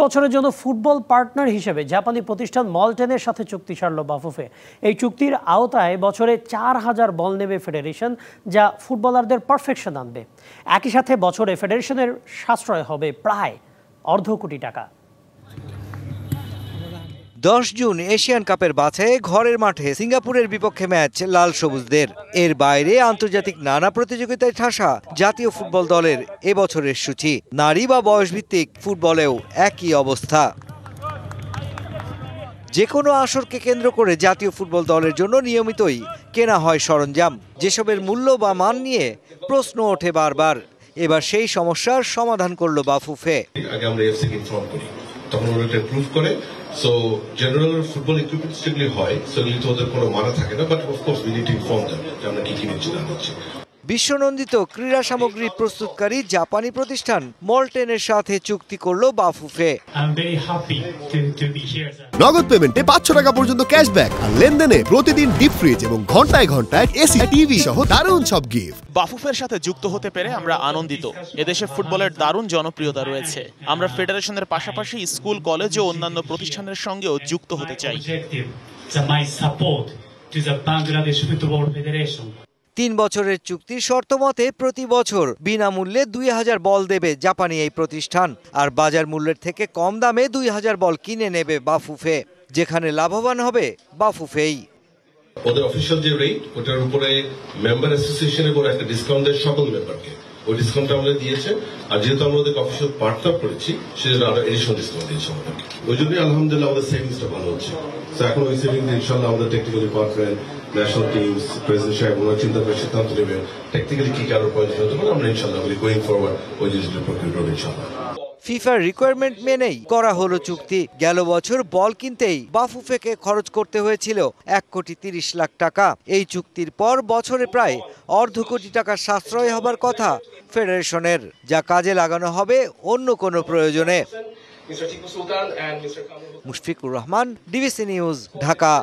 বছরের জন্য football partner হিসেবে জাপানি প্রতিষ্ঠান মলটেনের সাথে চুক্তি সারল বাফুফে। এই চুক্তির আওতায় বছরে 4000 বল নেবে ফেডারেশন, যা ফুটবলারদের পারফেকশন আনবে। একই সাথে বছরে ফেডারেশনের সাশ্রয় হবে প্রায় অর্ধ কোটি টাকা। 10 জুন এশিয়ান কাপের বাছাইয়ে ঘরের মাঠে সিঙ্গাপুরের বিপক্ষে ম্যাচ লাল সবুজদের। এর বাইরে আন্তর্জাতিক নানা প্রতিযোগিতায় ঠাসা জাতীয় ফুটবল দলের এবছরের সূচি। নারী বা বয়সভিত্তিক ফুটবলেও একই অবস্থা। যে কোনো আসরকে কেন্দ্র করে জাতীয় ফুটবল দলের জন্য নিয়মিতই কেনা হয় সরঞ্জাম, যেসবের মূল্য বা মান নিয়ে প্রশ্ন ওঠে বারবার। এবার সেই সমস্যার সমাধান করল বাফুফে। তখন ওরা প্রুভ করে, সো জেনারেল ফুটবল ইকুইপমেন্টস যেগুলি হয় সেগুলি তো ওদের কোনো মানা থাকে না, but of course we need to inform them যে আমরা কি কি নিচ্ছি না হচ্ছে। বিশ্বনন্দিত ক্রীড়া সামগ্রী প্রস্তুতকারী জাপানি প্রতিষ্ঠান মলটেনের সাথে চুক্তি করল বাফুফে। নগদ পেমেন্টে 500 টাকা পর্যন্ত ক্যাশব্যাক আর লেনদেনে প্রতিদিন ডিপ ফ্রিজ এবং ঘন্টায় ঘন্টায় এসি টিভি সহ দারুণ সব গিফট। বাফুফের সাথে যুক্ত হতে পেরে আমরা আনন্দিত। এদেশে ফুটবলের দারুণ জনপ্রিয়তা রয়েছে। আমরা ফেডারেশনের পাশাপাশি স্কুল, কলেজ ও অন্যান্য প্রতিষ্ঠানের সঙ্গেও যুক্ত হতে চাই। 3 বছরের চুক্তির শর্ত মতে প্রতি বছর বিনামূল্যে 2000 বল দেবে জাপানি এই প্রতিষ্ঠান, আর বাজার মূল্যের থেকে কম দামে 2000 বল কিনে নেবে বাফুফে, যেখানে লাভবান হবে বাফুফেই। ওদের অফিশিয়াল যে রেট, ওটার উপরে মেম্বার অ্যাসোসিয়েশনের উপর একটা ডিসকাউন্ট দেয় সকল মেম্বারকে। ওই ডিসকাউন্টটা আমাদের দিয়েছে, আর যেহেতু আমরা ওদের অফিশিয়াল পার্টনার করেছি সেজন্য আরো এডিশনাল ডিসকাউন্ট দিয়েছে আমাদেরকে। ওই জন্যই আলহামদুলিল্লাহ আমাদের সেভিংসটা ভালো হচ্ছে। এখন ওই সেভিংস ইনশাআল্লাহ আমাদের technical department, national teams, president সাহেব ওরা চিন্তা করে সিদ্ধান্ত নেবেন টেকনিক্যালি কি কারো প্রয়োজন হতে পারে। আমরা ইনশাআল্লাহ গোয়িং ফরওয়ার্ড ওই জিনিসটা প্রক্রিয়া করবো ইনশাআল্লাহ। ফিফার রিকোয়ারমেন্ট মেনেই করা হলো চুক্তি। গেল বছর বল কিনতেই বাফুফেকে খরচ করতে হয়েছিল 1,30,00,000 টাকা। এই চুক্তির পর বছরে প্রায় অর্ধ কোটি টাকার সাশ্রয় হবার কথা ফেডারেশনের, যা কাজে লাগানো হবে অন্য কোনো প্রয়োজনে। Mushfiqur Rahman, DBC news, Dhaka.